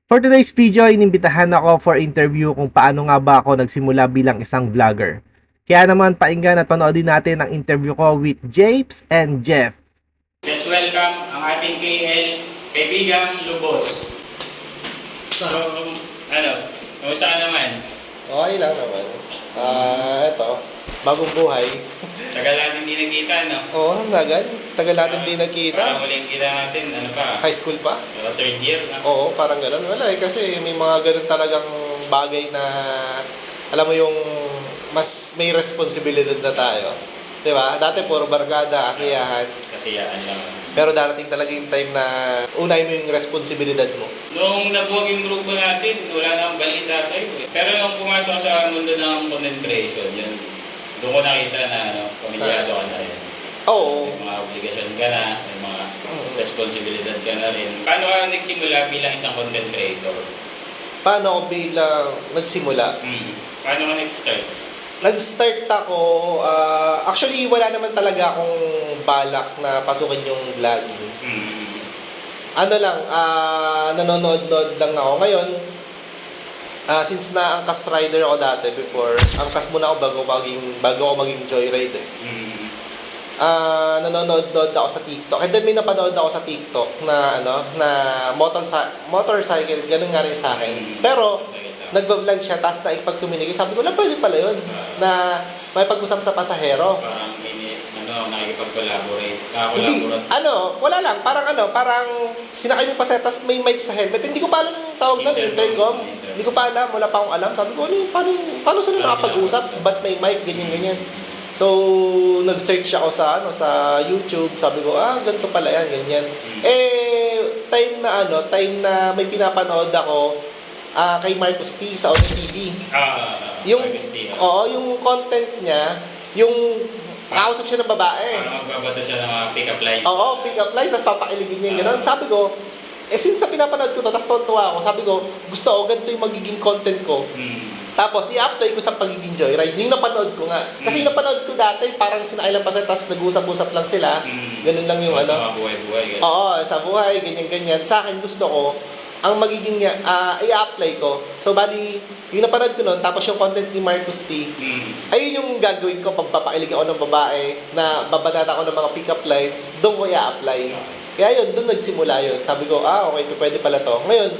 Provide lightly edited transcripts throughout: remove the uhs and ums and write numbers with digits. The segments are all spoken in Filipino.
For today's video, inimbitahan ako for interview kung paano nga ba ako nagsimula bilang isang vlogger. Kaya naman pakinggan at panoodin natin ang interview ko with Japes and Jeff. Let's welcome ang ating KL, kaibigang Lubos. So, kamusta ka naman? Okay lang naman. Ito, bagong buhay. Tagal natin hindi nagkita, no? Oo, tagal natin di nagkita. Parang huling kita natin, ano pa? High school pa? Third year, no? Oo, parang gano'n. Wala kasi may mga gano'n talagang bagay na, alam mo yung mas may responsibilidad na tayo. Diba? Dati puro barkada, kasiyahan. Kasiyaan lang. Pero darating talaga yung time na unay mo yung responsibilidad mo. Noong nabuwag yung grupo natin, wala na akong balita sa'yo. Eh. Pero nung pumasok sa mundo ng content creation, yun, doon ko nakita na pamilyado ka na rin. Oo. May mga obligasyon ka na, may mga responsibilidad ka na rin. Paano ka nagsimula bilang isang content creator? Paano ako bilang nagsimula? Paano ka nag-start? Nag-start ako, actually wala naman talaga akong balak na pasukin yung vlogging. Ano lang, nanonood-nood lang ako. Ngayon, since na angkas rider ako dati before, angkas muna ako bago ako maging joyride eh. Nanonood-nood ako sa TikTok. And then may napanood ako sa TikTok na motorcycle, ganun nga rin sa akin. Pero nagba-vlog siya, tapos naipag-communicate. Sabi ko, pwede pala yun, na may pag-usap sa pasahero. Parang nakikipag-collaborate. Hindi, wala lang. Parang sinakay mo pa sa, tapos may mic sa helmet. Hindi ko pa alam yung tawag na, intercom. Hindi ko pa alam, wala pa akong alam. Sabi ko, paano sila nakapag-usap? Ba't may mic, ganyan. So, nag-search ako sa YouTube. Sabi ko, ganito pala yan, ganyan. Time na may pinapanood ako, kay Marcos T sa Only TV. Yung content niya, yung kausap siya ng babae. Magbabato siya ng mga pick-up lines. Oo, pick-up lines, tapos papakiligin niya yung gano'n. Sabi ko, since na pinapanood ko to, tapos tontuwa ako, sabi ko, gusto ko, ganito yung magiging content ko. Tapos, i-apply ko sa pagiging joyride. Yung napanood ko nga. Kasi yung napanood ko dati, parang sinakay lang pa sila, tapos nag-usap-usap lang sila. Ganun lang yung Sa mga buhay-buhay. Oo, sa buhay, ganyan-ganyan. Sa akin, gusto ko, ang magiging i-apply ko. So, bali, yung napanood ko nun, tapos yung content ni Marcos T, ayun yung gagawin ko pag papakilig ako ng babae, na babanata ako ng mga pick-up lines, doon ko i-apply. Kaya yun, doon nagsimula yun. Sabi ko, okay, pwede pala to. Ngayon,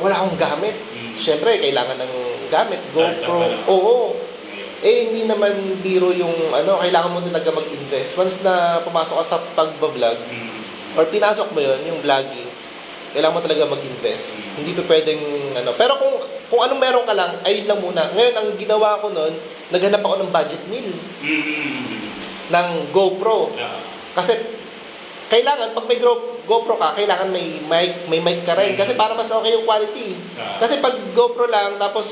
wala akong gamit. Siyempre, kailangan ng gamit. GoPro. Oo. Hindi naman biro yung, kailangan mo talaga mag-invest. Once na pumasok ka sa pag-vlog, or pinasok mo yun, yung vlogging, kailangan mo talaga mag-invest. Hindi pa pwedeng, Pero kung anong meron ka lang, ayun lang muna. Ngayon, ang ginawa ko nun, naghanap ako ng budget meal. Ng GoPro. Kasi, kailangan, pag may GoPro ka, kailangan may mic ka rin. Kasi para mas okay yung quality. Kasi pag GoPro lang, tapos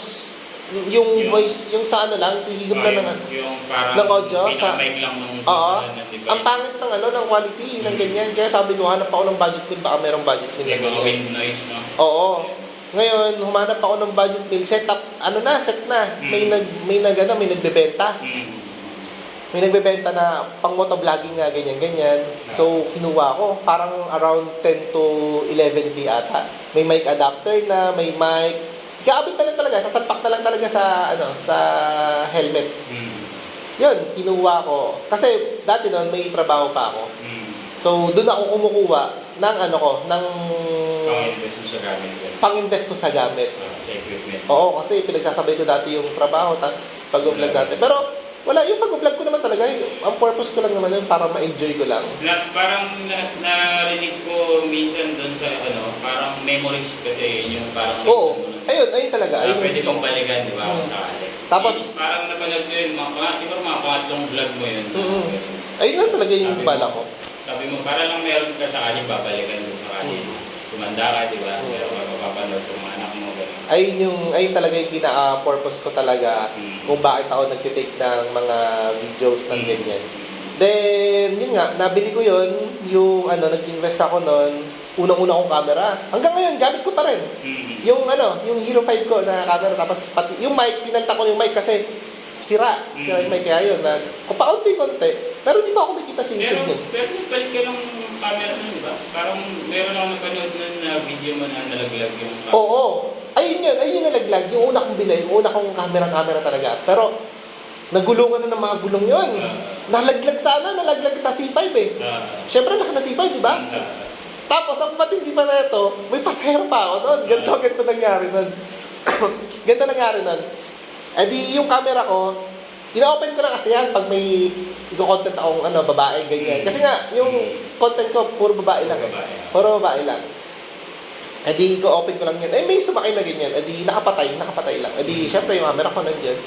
yung voice, yung sa lang, higop lang ng audio. Pinaka-mic lang ng device. Ang pangit ng quality, ng ganyan. Kaya sabi ko, hanap ako ng budget meal, baka merong budget meal. Yung mga wind noise, no? Oo. Ngayon, humanap ako ng budget meal, set na. May nagbebenta. May nagbebenta na pang motovlogging nga, ganyan. So, kinuha ko. Parang around 10 to 11K ata. May mic adapter na, may mic. Kaabit na lang talaga, sasalpak na lang talaga sa helmet. Yun, kinuha ko. Kasi dati noon may trabaho pa ako. So, doon ako kumukuha ng pang-invest ko sa gamit. Sa equipment. Oo, kasi pinagsasabay ko dati yung trabaho, tas pag-vlog dati. Pero, wala, yung pag-vlog ko naman talaga, ang purpose ko lang naman yun para ma-enjoy ko lang. Parang narinig ko minsan doon sa parang memories kasi yung parang Oo, ayun talaga. pwede mong balikan, di ba? Sakali. Tapos, parang napanood ko yun, siguro mga pangatlong vlog mo yun. ayun lang talaga yung bala ko. Sabi mo, para lang meron ka sakaling babalikan doon sakali. Tumanda ka, di ba? Meron ka mapapanood sa mga anak mo. Ayun talaga yung pinaka-purpose ko talaga kung bakit ako nagtitake ng mga videos ng ganyan. Then, yun nga, nabili ko yun, nag-invest ako noon, unang-una kong camera. Hanggang ngayon, gamit ko pa rin. Yung Hero 5 ko na camera, tapos pati yung mic, pinalitan ko yung mic kasi sira yung mic, kaya yun, paunti-konti. Pero di ba ako makikita sa YouTube nun? Pero nagpalit ka ng camera nun, di ba? Parang meron ako napanood nun na video mo na nalaglag yung... Oo. Ayun yung nalaglag. Yung una kong bilhin, yung una kong camera talaga. Pero, nagulungan na ng mga gulong yun. Nalaglag sa C5 eh. Siyempre, naka na C5, di ba? Tapos, ang matindi pa na ito, may pasahero pa ako doon. Ganito nangyari nun. Ganito nangyari nun. Eh di, yung camera ko, ina-open ko lang kasi yan pag may i-content akong babae, ganyan. Kasi nga, yung content ko, puro babae lang eh. Puro babae lang. Eh di, i-open ko lang yan. Eh, may sumakay na ganyan. Eh di, nakapatay lang. Eh di, syempre, yung camera ko nandiyan.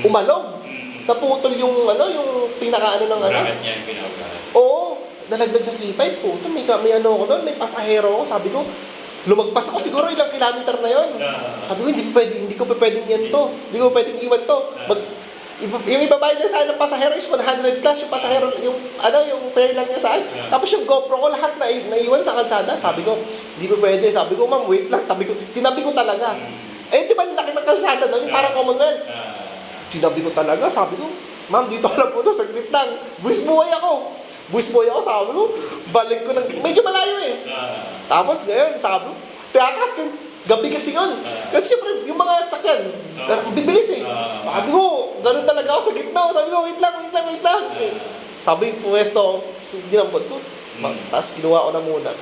Umalog. Naputol yung, yung pinaka-ano ng Bakit niya yung pinaka-ano? Oo. Nalagdag sa C5 po. May ano ko doon, may pasahero ako. Sabi ko, lumagpas ako siguro ilang kilometer na yon. Sabi ko, hindi ko pwedeng yan to. Hindi ko pwedeng iwan to. Yung ibabayad na sa akin ng pasahero is 100 plus. Yung pasahero, yung fare lang niya sa akin. Tapos yung GoPro ko, lahat naiwan sa kalsada. Sabi ko, hindi ko pwede. Sabi ko, ma'am, wait lang. Tinabi ko talaga. Eh, di ba laki ng kalsada no? Yung parang Commonwealth. Tinabi ko talaga. Sabi ko, ma'am, dito ka lang po to. Saglit lang. Buwis buhay ako, sabi ko, balik ko ng, medyo malayo eh. Tapos ngayon, sabi ko, tiyakas ko, gabi kasi yun. Kasi syempre, yung mga sakyan, bibilis eh. Sabi ko, ganun talaga ako sa gitna. Sabi ko, wait lang. Sabi ko, pwesto, dinampot ko. Tapos ginawa ko na muna.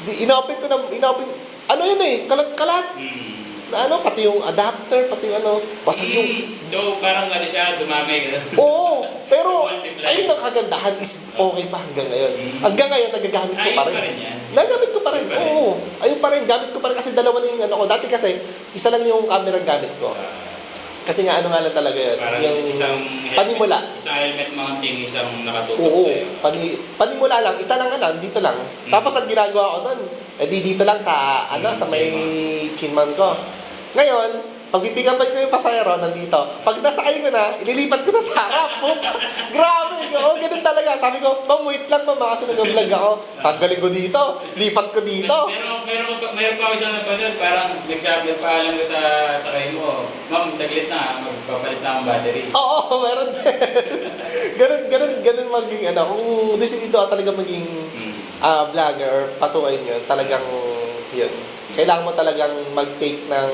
Inopen ko, ano yun eh, kalat-kalat. Na pati yung adapter, pati yung basag yung... So, parang siya, dumamay ka. Oo, pero ayun ang kagandahan is okay pa hanggang ngayon. Hanggang ngayon, nagagamit ko pa rin. Nagamit ko pa rin, oo. Ayun pa rin, gamit ko pa rin kasi dalawa na yung ko. Dati kasi, isa lang yung camera gamit ko. Kasi nga, nga lang talaga yun. Parang yung isang helmet, panimula. Isang helmet mounting, isang nakatutok Oo, sa'yo. panimula lang, isa lang dito lang. Tapos ang ginagawa ko nun, dito lang sa, sa may chinman ko. Ngayon, pag pipick-up ko yung pasahero, nandito. Pag nasakay ko na, ililipat ko na sa harap. Puta, grabe. Ganun talaga. Sabi ko, ma'am, wait lang ma'am, kasi nag-vlog ako. Tanggalin ko dito, lipat ko dito. Meron pa ako siya napanood, parang nagsabi pa alam ko sa sakay mo, ma'am, saglit na, magpapalit na ang battery. Oo, meron din. ganun maging, kung decidido ka talaga maging vlogger or pasukin yun, talagang yun. Kailangan mo talagang mag-take ng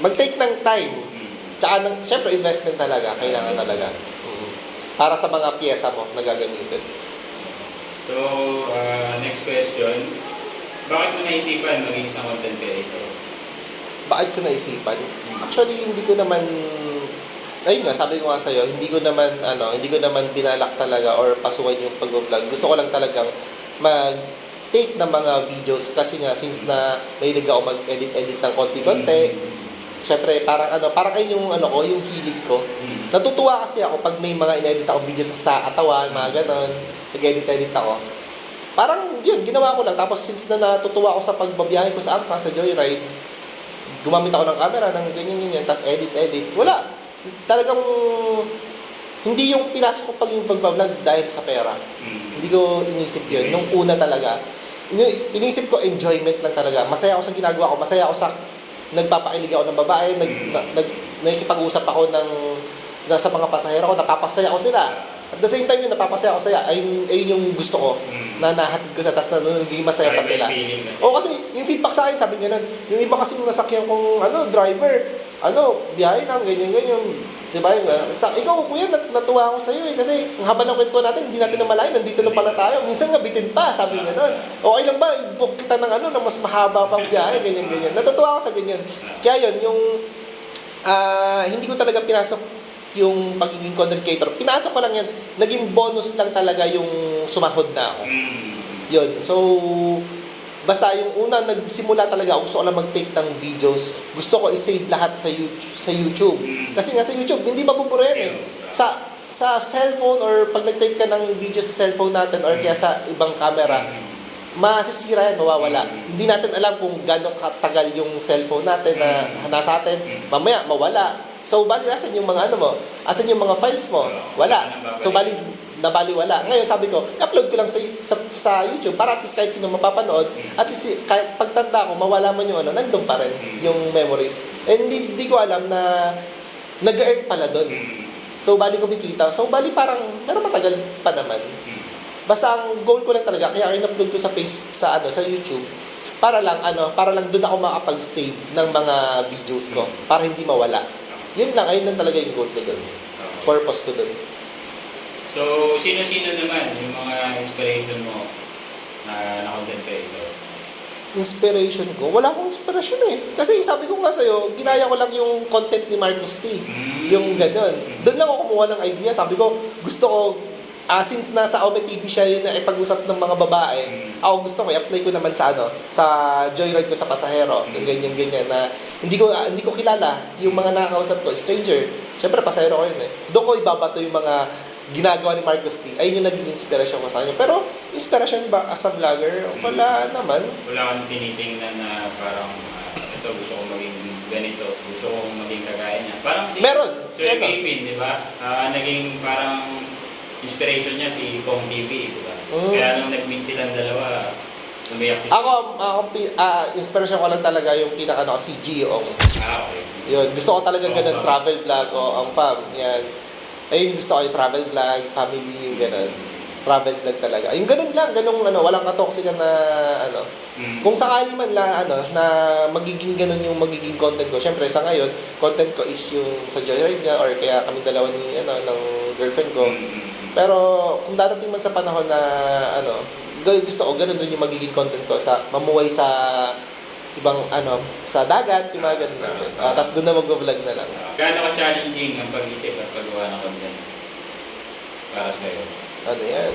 mag-take ng time. Tsaka syempre investment talaga, kailangan talaga. Para sa mga piyesa mo na gagamitin. So, next question. Bakit mo naisipan maging isang content creator? Bakit ko naisipan? Actually, hindi ko naman ayun nga, sabi ko nga sa'yo, hindi ko naman binalak talaga or pasukan yung pag-vlog. Gusto ko lang talagang take ng mga videos kasi nga since na mahilig ako mag-edit ng konti-konti. Syempre parang ayun yung yung hilig ko. Natutuwa kasi ako pag may mga inedit ako videos sa katawan, mga ganon. Nag-edit ako. Parang yun, ginawa ko lang. Tapos since na natutuwa ako sa pagbabiyahe ko sa Angka, sa Joyride, gumamit ako ng camera, ng ganyan, tapos edit. Wala. Talagang hindi yung pinasok ko pag yung pag-vlog dahil sa pera. Hindi ko inisip yun. Nung una talaga, inisip ko enjoyment lang talaga. Masaya ako sa ginagawa ko. Masaya ako sa nagpapakilig ako ng babae. Nakikipag-usap ako sa mga pasahero ko. Napapasaya ko sila. At the same time yun, napapasaya ako sila. Ayun yung gusto ko na nahatid ko sa tas na naging masaya pa sila. O kasi yung feedback sa akin, sabi niya nun, yung iba kasi yung nasakyan kong driver, biyahe lang, ganyan. Diba yun nga? Ikaw, kuya, natuwa ako sa'yo kasi ang haba ng kwento natin, hindi natin namalayan, nandito lang pala tayo. Minsan nga bitin pa, sabi niya nun. Okay lang ba, i-book kita ng ng mas mahaba pang biyahe, ganyan. Natutuwa ako sa ganyan. Kaya yun, yung hindi ko talaga pinasok yung pagiging content creator. Pinasok ko lang yan, naging bonus lang talaga yung sumahod na ako. Yun, so basta yung una, nagsimula talaga ako, gusto ko lang mag-take ng videos. Gusto ko i-save lahat sa YouTube. Kasi nga sa YouTube, hindi mabubura yan eh. Sa cellphone or pag nag-take ka ng video sa cellphone natin or kaya sa ibang camera, masisira yan, mawawala. Hindi natin alam kung gano'ng katagal yung cellphone natin na nasa atin. Mamaya, mawala. So, bali, asan yung mga asan yung mga files mo? Wala. So, nabaliwala. Ngayon, sabi ko, upload ko lang sa YouTube para at least kahit sino mapapanood, at least kahit pagtanda ko, mawala man yung nandun pa rin yung memories. And hindi ko alam na nag-earn pala doon. So, bali kumikita. So, bali parang, pero matagal pa naman. Basta ang goal ko lang talaga, kaya in-upload ko sa YouTube, para lang doon ako makapag-save ng mga videos ko, para hindi mawala. Yun lang talaga yung goal ko doon. Purpose ko doon. So, sino-sino naman yung mga inspiration mo na content creator? Inspiration ko? Wala akong inspirasyon eh. Kasi sabi ko nga sa'yo, ginaya ko lang yung content ni Marcos T. Yung gano'n. Doon lang ako kumuha ng idea. Sabi ko, gusto ko, since nasa Ome TV siya yun na ipag-usap ng mga babae, ako gusto ko, i-apply ko naman sa sa joyride ko sa pasahero. Yung ganyan-ganyan na hindi ko kilala yung mga nakakausap ko, stranger. Siyempre, pasahero ko yun eh. Doon ko ibabato yung mga ginagawa ni Marcos T. Ayun yung naging inspirasyon ko sa kanya. Pero, inspirasyon ba as a vlogger? Wala naman. Wala kang tinitingnan na parang, ito gusto ko maging ganito, gusto ko maging kagaya niya. Parang Meron. Sir Kevin, di ba? Naging parang inspiration niya si Kong TV, di ba? Kaya nung nag-meet silang dalawa, umiyak siya. Inspirasyon ko lang talaga yung si Gio. Okay. Yun, gusto ko talaga ganun, travel vlog o ang fam. Yan. Ayun, gusto ko yung travel vlog, family, yung ganun. Travel vlog talaga. Yung ganun lang, walang katoksikan na, Kung sakali man na magiging ganun yung magiging content ko. Syempre, sa ngayon, content ko is yung sa joyride niya or kaya kami dalawa ng girlfriend ko. Pero, kung darating man sa panahon na, gusto ko, ganun din yung magiging content ko sa mamuhay sa ibang sa dagat, yung mga ganun namin. Tapos doon na mag-vlog na lang. Gaano ka-challenging ang pag-isip at paggawa ng content para sa'yo? Yan?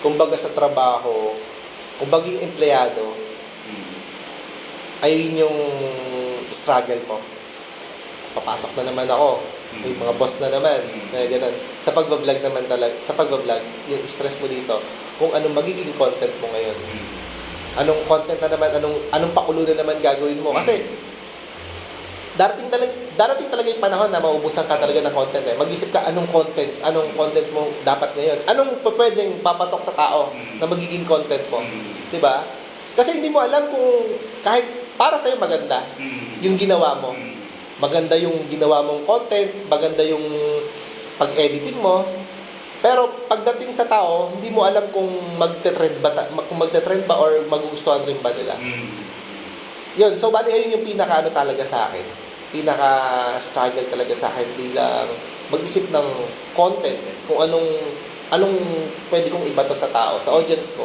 Kumbaga sa trabaho, kung maging empleyado, ayun yung struggle mo. Papasok na naman ako. Yung mga boss na naman. Ganun. Sa pag-vlog naman talaga, yung stress mo dito, kung anong magiging content mo ngayon. Anong content na naman, anong pakulo na naman gagawin mo. Kasi, darating talaga yung panahon na maubusan ka talaga ng content eh. Mag-isip ka anong content mo dapat ngayon. Anong pwedeng papatok sa tao na magiging content mo. Diba? Kasi hindi mo alam kung kahit para sa'yo maganda yung ginawa mo. Maganda yung ginawa mong content, maganda yung pag-editing mo. Pero pagdating sa tao, hindi mo alam kung magte-trend ba or magugustuhan rin ba nila. Yun, so bali ayun yung pinaka talaga sa akin. Pinaka-struggle talaga sa akin bilang mag-isip ng content kung anong pwede kong ibato sa tao, sa audience ko.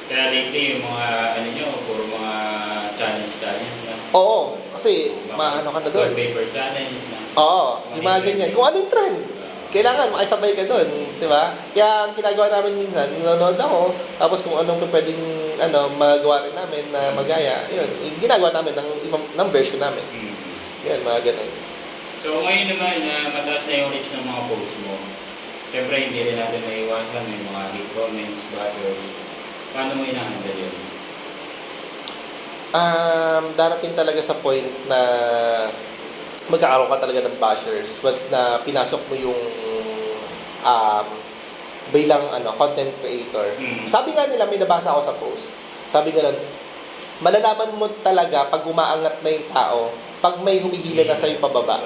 Kaya lately, yung mga, puro mga challenge na. Oo, kasi maano ka na doon. Paper challenge na. Oo, yung mga ganyan. Kung ano yung trend, kailangan makisabay ka doon, di ba? Kaya ang ginagawa namin minsan, nanonood ako, tapos kung anong pwedeng magawa rin namin na magaya, yun, ginagawa namin ng version namin. Yun, mga ganun. So ngayon naman, mataas na yung reach ng mga posts mo. Siyempre, hindi rin natin maiwasan, may mga hate comments, bashers. Paano mo ina-handle yun? Darating talaga sa point na magkakaroon ka talaga ng bashers once na pinasok mo yung bilang content creator. Sabi nga nila, may nabasa ako sa post. Sabi nga malalaman mo talaga pag umaangat na yung tao, pag may humihila na sa'yo pababa.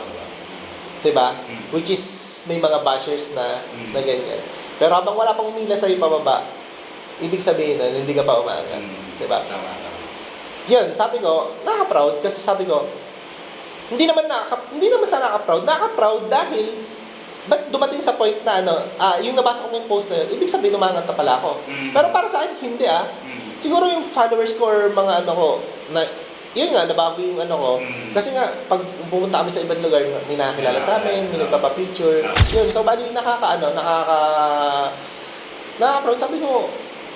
Diba? Which is, may mga bashers na ganyan. Pero habang wala pang humila sa'yo pababa, ibig sabihin na hindi ka pa umaangat. Diba? Yun, sabi ko, nakaka-proud kasi sabi ko, hindi naman sa nakaka-proud. Nakaka-proud dahil ba't dumating sa point na yung nabasa ko yung post na yun, ibig sabihin umangat na pala ako. Pero para sa akin, hindi Siguro yung followers ko or mga ko, na, yun nga, nabago yung ko. Kasi nga, pag pumunta kami sa ibang lugar, may nakakilala sa amin, may nagpapapicture. Yun, so bali nakaka-proud. Sabi ko,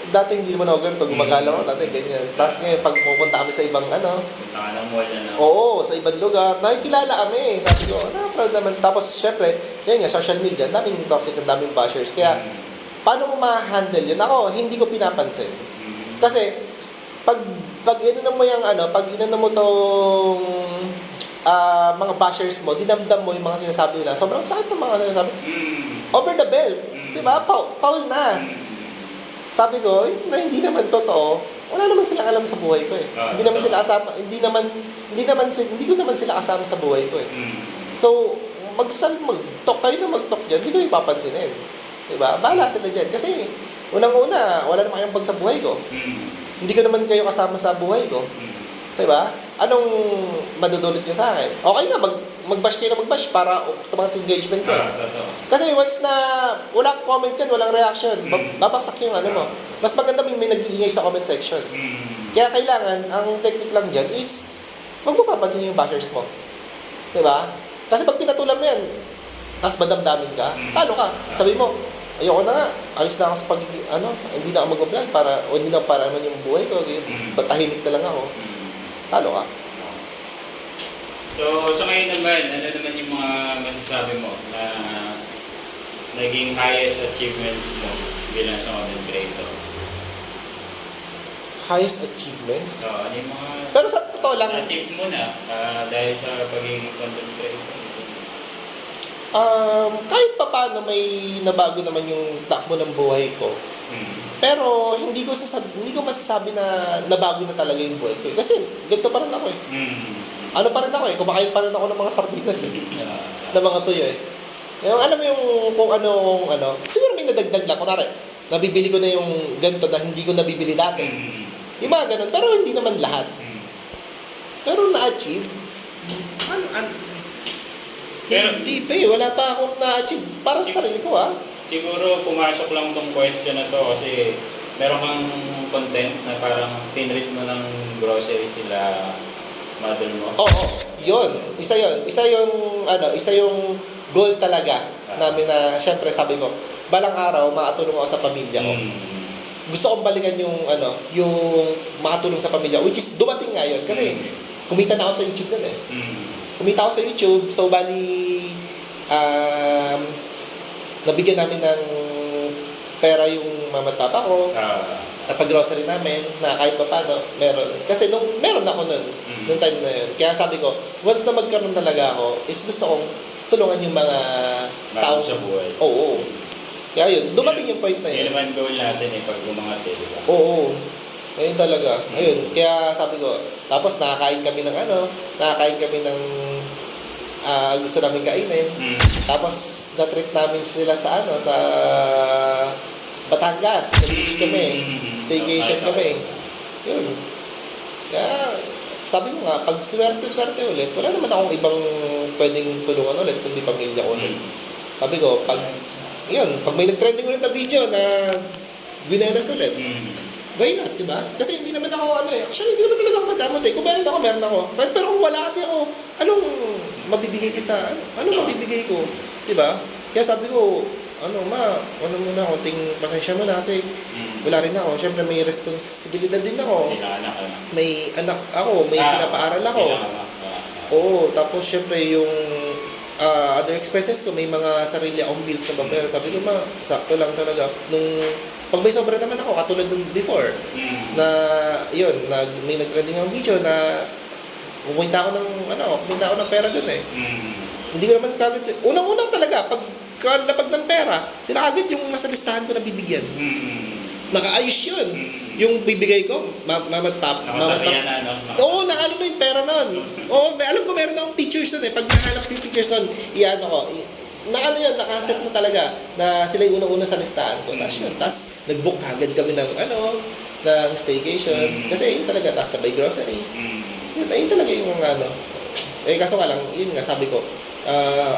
dati hindi naman ako ganito, gumagala ko dati, ganyan. Tapos ngayon, pag pupunta kami sa ibang Punta ka ng mall na Oo, sa ibang lugar, nakikilala kami. Sabi ko, proud naman. Tapos, syempre, yun nga, social media, daming toxic, daming bashers. Kaya, paano mo ma-handle yun? Ako, hindi ko pinapansin. Kasi, pag inano mo yung pag inano mo tong mga bashers mo, dinamdam mo yung mga sinasabi nila. Sobrang sakit ng mga sinasabi. Over the belt. Diba? Foul na. Sabi ko, hindi naman totoo. Wala naman silang alam sa buhay ko eh. Hindi ko naman sila kasama sa buhay ko eh. So, mag-talk kayo na mag-talk dyan, hindi ko ipapansinin. Diba? Bahala sila dyan. Kasi, Unang-una, wala naman kayong pag sa buhay ko. Hindi ko naman kayo kasama sa buhay ko. Diba? Anong madudulot niyo sa akin? Okay na, mag-bash kayo na mag-bash para tumakas engagement ko. Totoo. Kasi once na walang comment yan, walang reaction, babaksak yung ano mo. Mas maganda may nag-iingay sa comment section. Kaya kailangan, ang technique lang dyan is, huwag mo papansin yung bashers mo. Diba? Kasi pag pinatulan mo yan, tapos madamdamin ka, talo ka. Sabi mo, ayoko na nga, alis na ako sa pagiging, hindi na ako mag-vlog o hindi na para naman yung buhay ko, tahimik na lang ako. Talo ka. So, sa ngayon naman, ano naman yung mga masasabi mo na naging highest achievements mo bilang sa content creator? Highest achievements? So, ano yung mga Pero sa totoo lang, na-achieve mo na dahil sa pagiging content creator? kahit pa paano may nabago naman yung takbo ng buhay ko. Pero hindi ko masasabi na nabago na talaga yung buhay ko. Kasi ganito pa rin ako eh. Ano pa rin ako eh, kumakain pa rin ako ng mga sardinas eh. ng mga tuyo eh. Yung, alam mo yung kung siguro may nadagdag lang. Kunwari, nabibili ko na yung ganito na hindi ko nabibili dati. Di ba ganun? Pero hindi naman lahat. Pero na-achieve, Pero, hindi pa eh. Wala pa akong na-achieve para sa sarili ko ah. siguro pumasok lang tong question na to kasi meron kang content na parang tinreat mo ng grocery sila mother mo. Oo, yun. Isa yung goal talaga namin na, syempre sabi ko, balang araw, makatulong ako sa pamilya ko. Gusto kong balikan yung makatulong sa pamilya, which is dumating nga yun. Kasi, kumita na ako sa YouTube nun eh. Kumita ako sa YouTube, so bali, nabigyan namin ng pera yung mama at papa ko. Napag-grocery namin na kahit pa paano, meron. Kasi meron ako nung time na yun. Kaya sabi ko, once na magkaroon talaga ako, is gusto kong tulungan yung mga tao sa buhay. Oo. Kaya yun, dumating yung point na Yun yun. naman goal natin eh, pag umangat eh, di ba? Oo. Ayun talaga. Ayun. Kaya sabi ko, tapos nakakain kami ng gusto namin kainin. Tapos na-treat namin sila sa Batangas. Nag-beach kami. Staycation kami. Yun. Kaya sabi ko nga, pag swerte ulit, wala naman akong ibang pwedeng tulungan ulit kundi pamilya ko ulit. Sabi ko, pag may nag-trending ulit na video na binelas ulit, why not, diba? Kasi hindi naman ako actually hindi naman talaga ako madamot eh. Kung meron ako. Pero kung wala kasi ako, anong mabibigay ko mabibigay ko? Diba? Kaya sabi ko, muna, konting pasensya mo na kasi wala rin ako. Siyempre may responsibilidad din ako. May anak ako, may pinapaaral ako. Oo, tapos siyempre yung other expenses ko, may mga sarili akong bills na babayaran. Sabi ko, sakto lang talaga. Pag may sobra naman ako, katulad ng before, na may nag-trending ang video na kumita ako ng pera dun eh. Hindi ko naman kagad, unang-una talaga, pag kalapag ng pera, sila agad yung nasa listahan ko na bibigyan. Nakaayos yun. Yung bibigay ko, Oo, nakano na yung pera nun. Oo, alam ko meron akong pictures nun eh. Pag nakalap yung pictures nun, nakaset na talaga na sila yung unang-una sa listahan ko. Tapos nag-book agad kami ng staycation. Kasi yun talaga, tapos sabay grocery. Ayun talaga yung kaso nga lang, yun nga sabi ko,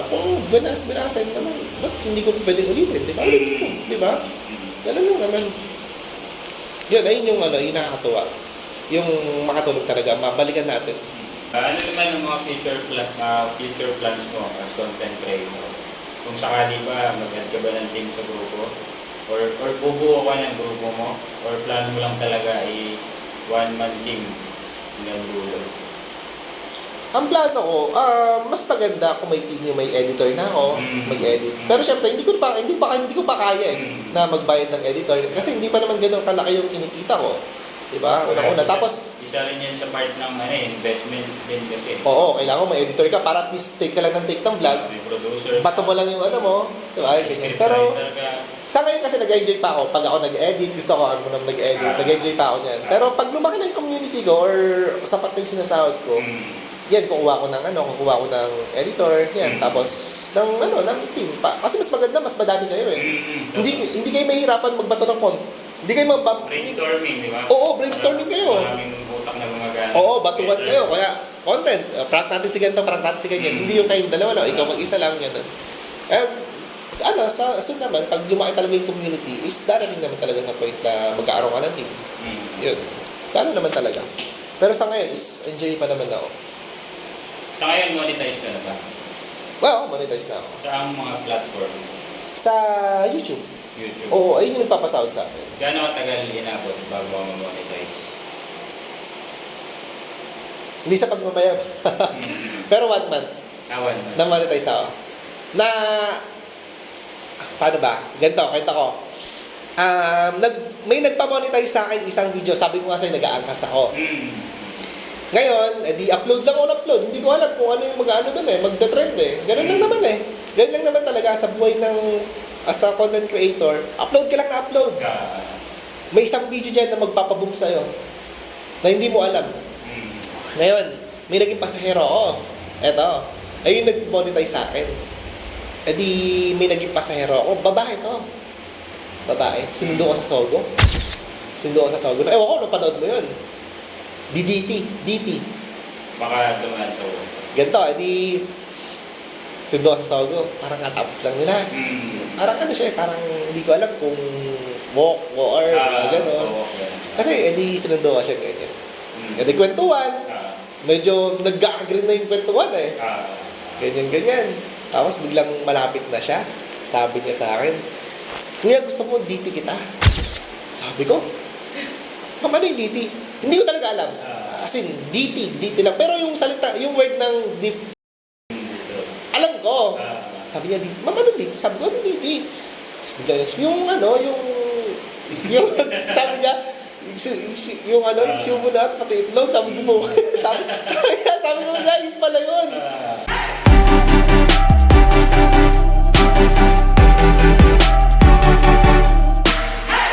kung binasan naman, ba't hindi ko pwedeng ulitin? Di ba? Ulitin ko, di ba? Ganun lang naman. Yun, ayun yung yung nakakatuwa. Yung makatulog talaga, mabalikan natin. Ano naman ang mga future plans mo as content creator? Kung sakali ba, mag-add ka ba ng team sa grupo? Or bubuo ka ng grupo mo? Or plan mo lang talaga one-man team ng dulo? Ang plano ko, mas maganda kung may team yung may editor na ako, mag-edit. Pero syempre, hindi ko pa kaya na magbayad ng editor kasi hindi pa naman ganoon kalaki yung kinikita ko. Diba? Una-una. Tapos, isa rin yan sa part ng investment din kasi. Oo, kailangan may editor ka para at least take ka lang ng vlog. May producer. Bato mo lang yung mo. Diba? Pero, sa ngayon kasi nag-enjoy pa ako. Pag ako nag-edit, gusto ko nag-edit. Nag-enjoy pa ako niyan. Pero pag lumaki na yung community ko or sapat na yung sinasahod ko, yan, kukuha ko ng editor, yan, tapos ng team pa. Kasi mas maganda, mas madami kayo eh. Hindi kayo mahihirapan magbato ng content. Hindi kayo brainstorming, di ba? Oo, brainstorming kayo. Maraming utak na gumagana. Oo, batuan kayo. Kaya, content, prank natin si ganito, prank natin si ganyan. Hindi yung kayong dalawa, no? Ikaw mag-isa lang, yan. And, so naman, pag lumaki talaga yung community, is darating naman talaga sa point na magkaaroon ka ng team. Yun. Talo naman talaga. Pero sa ngayon, is enjoy pa naman ako. Sa ngayon, monetize ka na ba? Well, monetize na ako. Sa ang mga platform? Sa YouTube. YouTube. Oo, ayun yung nagpapasahod sa akin. Gaano katagal inabot bago mo monetize? Hindi sa pagmamayag. Pero 1 month, Awan. na-monetize ako. Paano ba? Ganito, kwento ko. May nagpa-monetize sa akin isang video. Sabi ko nga sa'yo, nag-aangkas ako. Ngayon, edi upload lang ako upload. Hindi ko alam kung ano yung mag-ano doon eh, magda-trend eh. Ganun lang naman eh. Ganun lang naman talaga sa buhay ng as a content creator. Upload ka lang na upload. May isang video dyan na magpapaboom sa'yo na hindi mo alam. Ngayon, may naging pasahero ako. Eto, ayun nag-monetize sa akin. Edi may naging pasahero ako. Babae to. Babae. Sinundo ko sa Sogo. Ewan ko, napanood mo yun. DT. Baka dumaan sa ulo. Ganito, edi sundo sa Sogo. Parang katapos lang nila. Parang ano siya, parang hindi ko alam kung walk or gano'n. Kasi edi sinundo ko siya ganyan. Edi kwentuhan. Medyo nag-agree na yung kwentuhan eh. Ganyan. Tapos biglang malapit na siya. Sabi niya sa akin, "Kuya, gusto mo DT kita?" Sabi ko, "Ma'am, ano yung DT?" Hindi ko talaga alam. As in, DT lang. Pero yung salita, yung word ng deep, alam ko. Sabi niya, DT. "Ma'am, ano DT?" Sabi ko, "Ano DT?" Tapos bigla yung sabi niya, yung sumunod, pati itlog, sabi ko, sabi ko, yun pala yun.